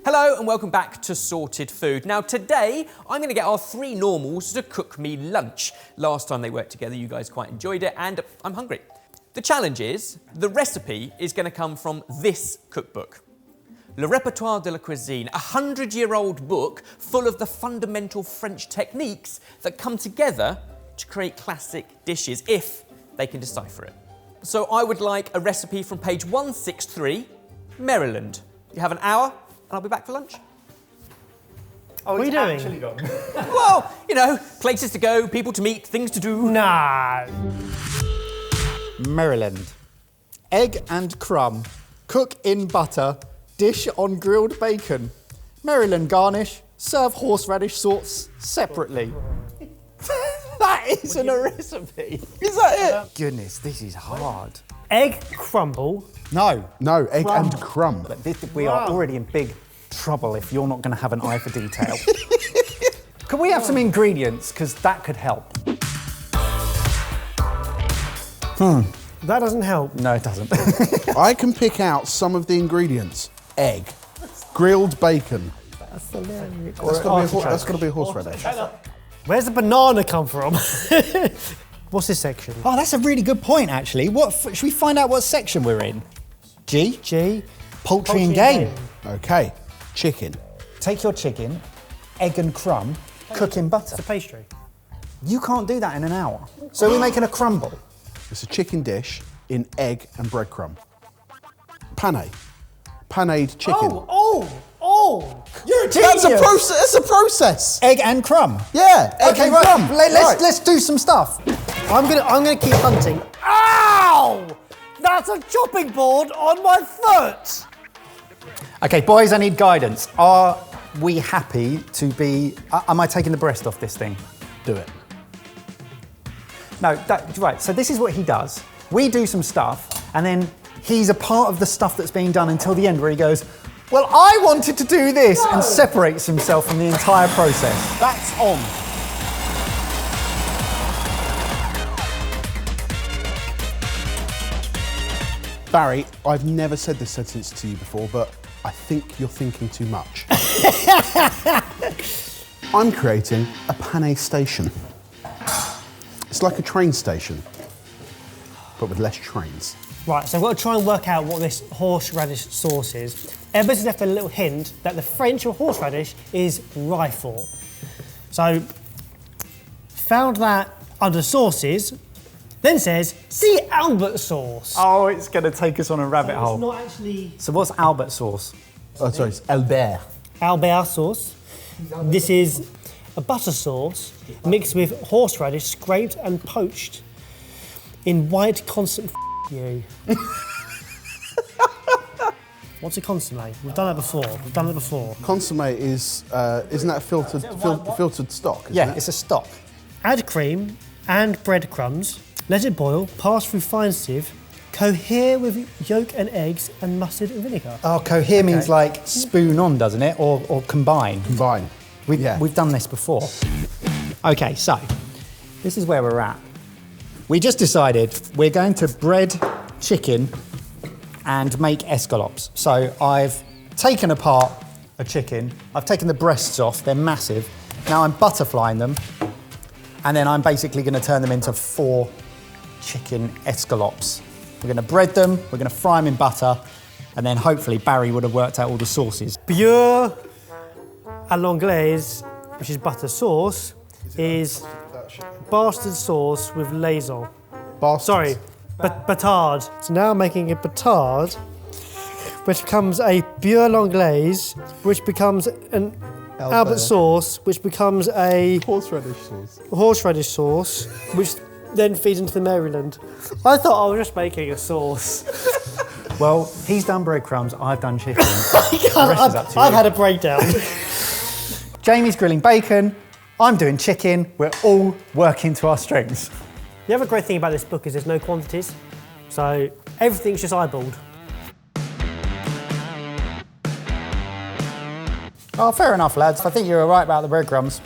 Hello and welcome back to Sorted Food. Now today, I'm going to get our three normals to cook me lunch. Last time they worked together, you guys quite enjoyed it and I'm hungry. The challenge is, the recipe is going to come from this cookbook. Le Repertoire De La Cuisine, a 100-year-old book full of the fundamental French techniques that come together to create classic dishes, if they can decipher it. So I would like a recipe from page 163, Maryland. You have an hour. And I'll be back for lunch. Oh, what are you doing? Actually gone. Well, you know, places to go, people to meet, things to do. Nah. Maryland. Egg and crumb. Cook in butter. Dish on grilled bacon. Maryland garnish. Serve horseradish sauce separately. That isn't a recipe. Is that it? Goodness, this is hard. Egg crumble. No. No, egg and crumb. But we are already in big trouble if you're not going to have an eye for detail. Can we have some ingredients? Because that could help. That doesn't help. No, it doesn't. I can pick out some of the ingredients. Egg, grilled bacon. That's hilarious. That's got to be a horseradish. Where's the banana come from? What's this section? Oh, that's a really good point, actually. Should we find out what section we're in? G? G. Poultry and game. Okay, chicken. Take your chicken, egg and crumb, cook in butter. It's a pastry. You can't do that in an hour. So we're making a crumble. It's a chicken dish in egg and breadcrumb. Pane. Paneed chicken. Oh! You're a genius. That's a process. Egg and crumb. Yeah, egg Okay, and right. crumb. Let's do some stuff. I'm gonna keep hunting. Ow! That's a chopping board on my foot. Okay, boys, I need guidance. Are we happy to be... am I taking the breast off this thing? Do it. No, right, so this is what he does. We do some stuff, and then he's a part of the stuff that's being done until the end where he goes, well, I wanted to do this, and separates himself from the entire process. That's on. Barry, I've never said this sentence to you before, but I think you're thinking too much. I'm creating a pane station. It's like a train station, but with less trains. Right, so I've got to try and work out what this horseradish sauce is. Ebers has left a little hint that the French for horseradish is rifle. So, found that under sauces, then says, see Albert sauce. Oh, it's going to take us on a rabbit It's hole. not actually So what's Albert sauce? Oh, sorry, it's Albert. Albert sauce. This is a butter sauce mixed with horseradish scraped and poached in white consommé. You. What's a consommé? We've done that before. Consommé is, isn't that filtered stock? Isn't Yeah, it? it's a stock. Add cream and breadcrumbs. Let it boil, pass through fine sieve, cohere with yolk and eggs and mustard and vinegar. Oh, cohere means like spoon on, doesn't it? Or combine. Combine. We've done this before. Okay, so this is where we're at. We just decided we're going to bread chicken and make escalopes. So I've taken apart a chicken, I've taken the breasts off, they're massive. Now I'm butterflying them, and then I'm basically going to turn them into 4 chicken escalopes. We're going to bread them, we're going to fry them in butter, and then hopefully Barry would have worked out all the sauces. Beurre à l'anglaise, which is butter sauce, is bastard sauce with laison. Sorry, batard. So now I'm making a batard, which becomes a beurre l'anglaise, which becomes an Albert sauce, which becomes a horseradish sauce, which then feeds into the Maryland. I thought I was just making a sauce. Well, he's done breadcrumbs, I've done chicken. The rest is up to you. I've had a breakdown. Jamie's grilling bacon, I'm doing chicken, we're all working to our strengths. The other great thing about this book is there's no quantities, so everything's just eyeballed. Oh, fair enough, lads. I think you're right about the breadcrumbs.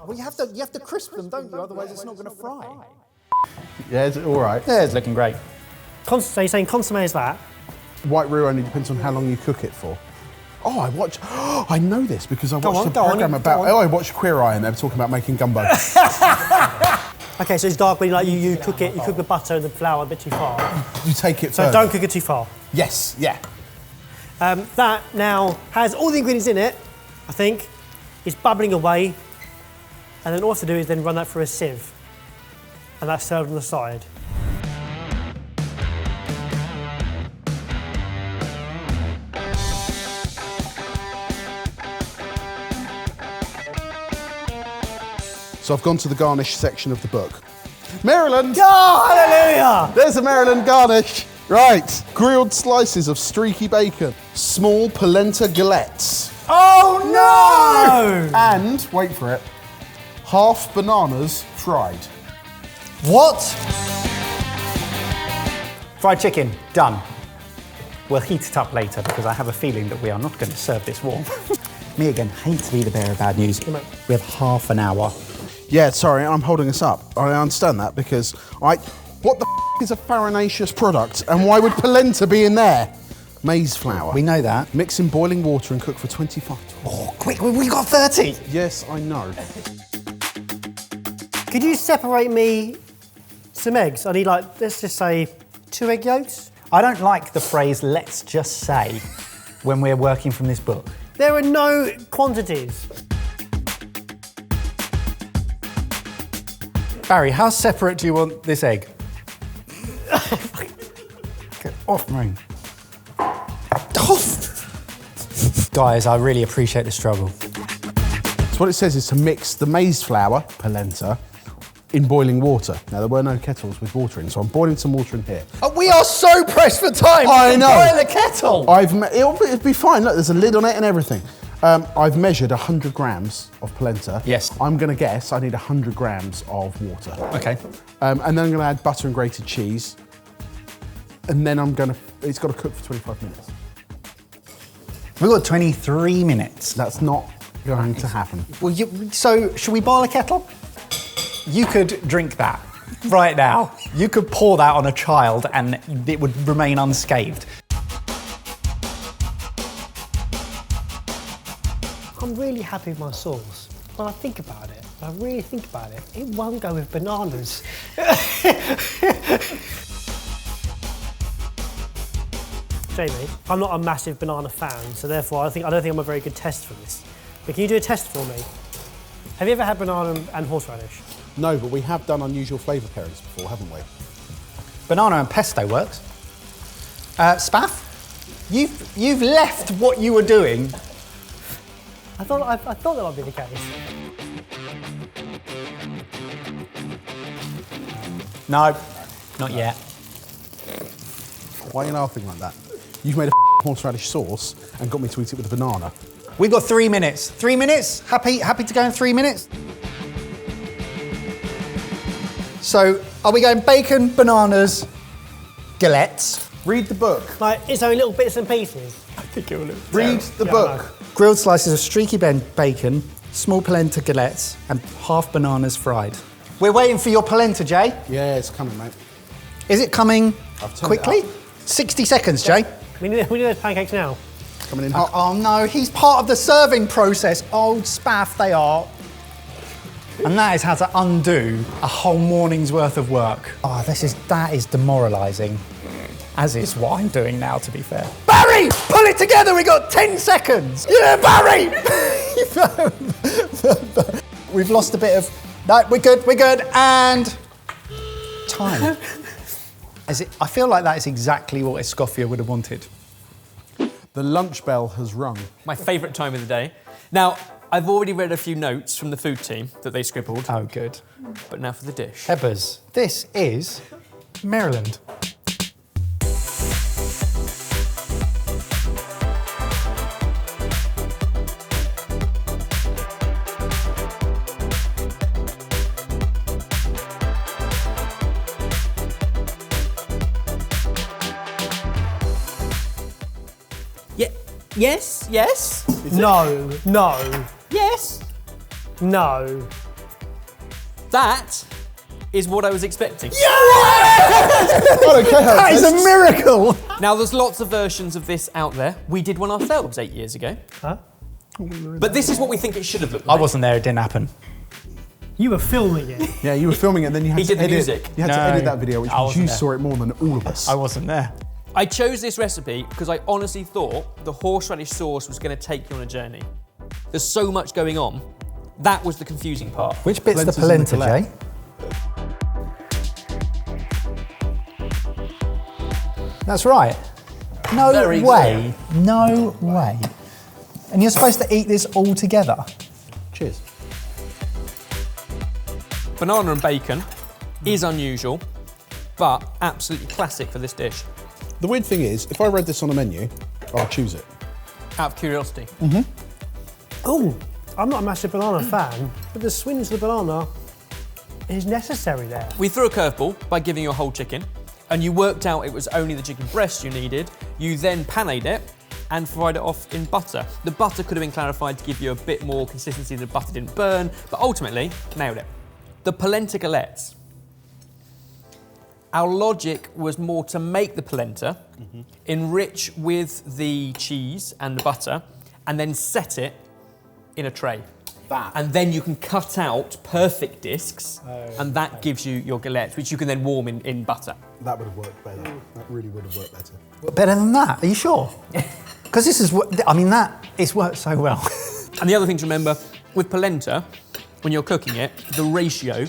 Well, you have to crisp them, don't you? Otherwise, it's not going to fry. Yeah, is it all right? Yeah, it's looking great. So you're saying consommé is that? White roux only depends on how long you cook it for. Oh, I know this because I watched a program about. Oh, I watched Queer Eye and they were talking about making gumbo. Okay, so it's dark when you cook it. You cook the butter and the flour a bit too far. You take it So further. don't cook it too far. Yes, yeah. That now has all the ingredients in it, I think. It's bubbling away. And then all you have to do is then run that through a sieve. And that's served on the side. So I've gone to the garnish section of the book. Maryland! Oh, hallelujah! There's a Maryland garnish. Right, grilled slices of streaky bacon, small polenta galettes. Oh, no! And, wait for it, half bananas fried. What? Fried chicken, done. We'll heat it up later because I have a feeling that we are not going to serve this warm. Me again, hate to be the bearer of bad news. We have half an hour. Yeah, sorry, I'm holding us up. I understand that because what the is a farinaceous product and why would polenta be in there? Maize flour. We know that. Mix in boiling water and cook for 25. Oh, quick, we got 30. Yes, I know. Could you separate me some eggs? I need, like, let's just say 2 egg yolks. I don't like the phrase, let's just say, when we're working from this book. There are no quantities. Barry, how separate do you want this egg? Get off me. Guys, I really appreciate the struggle. So what it says is to mix the maize flour, polenta, in boiling water. Now, there were no kettles with water in, so I'm boiling some water in here. We are so pressed for time. I know. Boil the kettle. It'll be fine. Look, there's a lid on it and everything. I've measured 100 grams of polenta. Yes. I'm going to guess I need 100 grams of water. Okay. And then I'm going to add butter and grated cheese. And then it's got to cook for 25 minutes. We've got 23 minutes. That's not going to happen. Well, so should we boil a kettle? You could drink that right now. You could pour that on a child and it would remain unscathed. I'm really happy with my sauce. When I think about it, when I really think about it, it won't go with bananas. Jamie, I'm not a massive banana fan, so therefore I don't think I'm a very good test for this. But can you do a test for me? Have you ever had banana and horseradish? No, but we have done unusual flavour pairings before, haven't we? Banana and pesto works. Spaff, you've left what you were doing. I thought that might be the case. No, not yet. Why are you laughing like that? You've made a horseradish sauce and got me to eat it with a banana. We've got 3 minutes. 3 minutes? Happy to go in 3 minutes? So, are we going bacon, bananas, galettes? Read the book. Like, it's only little bits and pieces. I think it will look Read the book. Grilled slices of streaky bacon, small polenta galettes, and half bananas fried. We're waiting for your polenta, Jay. Yeah, it's coming, mate. Is it coming I've turned quickly? it up. 60 seconds, Jay. We need those pancakes now. Coming in hot. Oh no, he's part of the serving process. Old spaff they are. And that is how to undo a whole morning's worth of work. Oh, that is demoralising. As is what I'm doing now, to be fair. Barry, pull it together, we got 10 seconds. Yeah, Barry! We've lost a bit of, no, we're good, and time. I feel like that is exactly what Escoffier would have wanted. The lunch bell has rung. My favourite time of the day. Now, I've already read a few notes from the food team that they scribbled. Oh, good. But now for the dish. Peppers, this is Maryland. Yes, yes, No. yes. No. That is what I was expecting. I don't care how That it is a tastes. miracle! Now, there's lots of versions of this out there. We did one ourselves 8 years ago. Huh? But this is what we think it should have looked I like. wasn't there, it didn't happen. You were filming it. Yeah, you were filming it, and then you had He to did the edit. music. You had to No, edit that video, which I means wasn't you there. saw it more than all of us. I wasn't there. I chose this recipe because I honestly thought the horseradish sauce was going to take you on a journey. There's so much going on. That was the confusing part. Which bit's the Polenta's in the polenta, Jay? That's right. No Very way. No way. And you're supposed to eat this all together. Cheers. Banana and bacon is unusual, but absolutely classic for this dish. The weird thing is, if I read this on a menu, I'll choose it. Out of curiosity. Oh, I'm not a massive banana fan, but the swing to the banana is necessary there. We threw a curveball by giving you a whole chicken, and you worked out it was only the chicken breast you needed. You then panade it and fried it off in butter. The butter could have been clarified to give you a bit more consistency, the butter didn't burn, but ultimately, nailed it. The polenta galettes. Our logic was more to make the polenta, enrich with the cheese and the butter, and then set it in a tray. And then you can cut out perfect discs, and that gives you your galettes, which you can then warm in butter. That would have worked better. That really would have worked better. Better than that, are you sure? Because this is what, I mean, it's worked so well. And the other thing to remember, with polenta, when you're cooking it, the ratio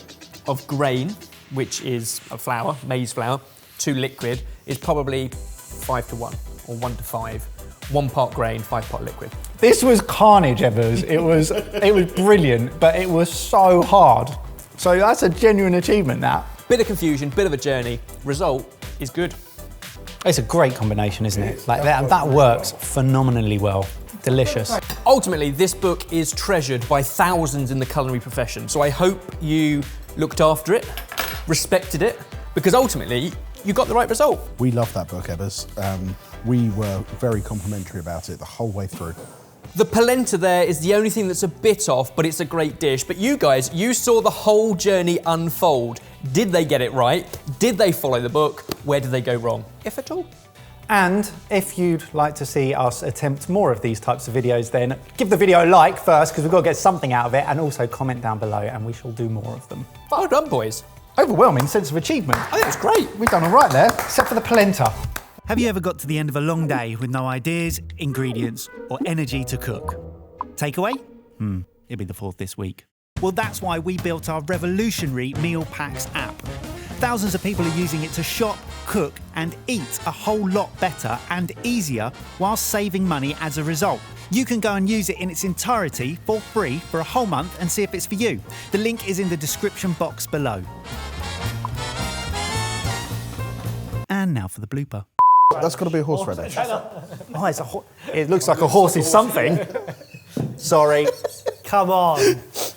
of grain, which is a flour, maize flour, to liquid, is probably 5 to 1, or 1 to 5. 1 part grain, 5 part liquid. This was carnage, Evers. It was brilliant, but it was so hard. So that's a genuine achievement, that. Bit of confusion, bit of a journey. Result is good. It's a great combination, isn't it? Like that works phenomenally well. Delicious. Ultimately, this book is treasured by thousands in the culinary profession, so I hope you looked after it, respected it, because ultimately, you got the right result. We love that book, Ebbers. We were very complimentary about it the whole way through. The polenta there is the only thing that's a bit off, but it's a great dish. But you guys, you saw the whole journey unfold. Did they get it right? Did they follow the book? Where did they go wrong, if at all? And if you'd like to see us attempt more of these types of videos, then give the video a like first, because we've got to get something out of it, and also comment down below, and we shall do more of them. Well done, boys. Overwhelming sense of achievement. I think it's great. We've done all right there, except for the polenta. Have you ever got to the end of a long day with no ideas, ingredients, or energy to cook? Takeaway? It'll be the 4th this week. Well, that's why we built our revolutionary Meal Packs app. Thousands of people are using it to shop, cook, and eat a whole lot better and easier while saving money as a result. You can go and use it in its entirety for free for a whole month and see if it's for you. The link is in the description box below. And now for the blooper. That's got to be a horseradish. Oh, it looks like a horse's something. Sorry. Come on.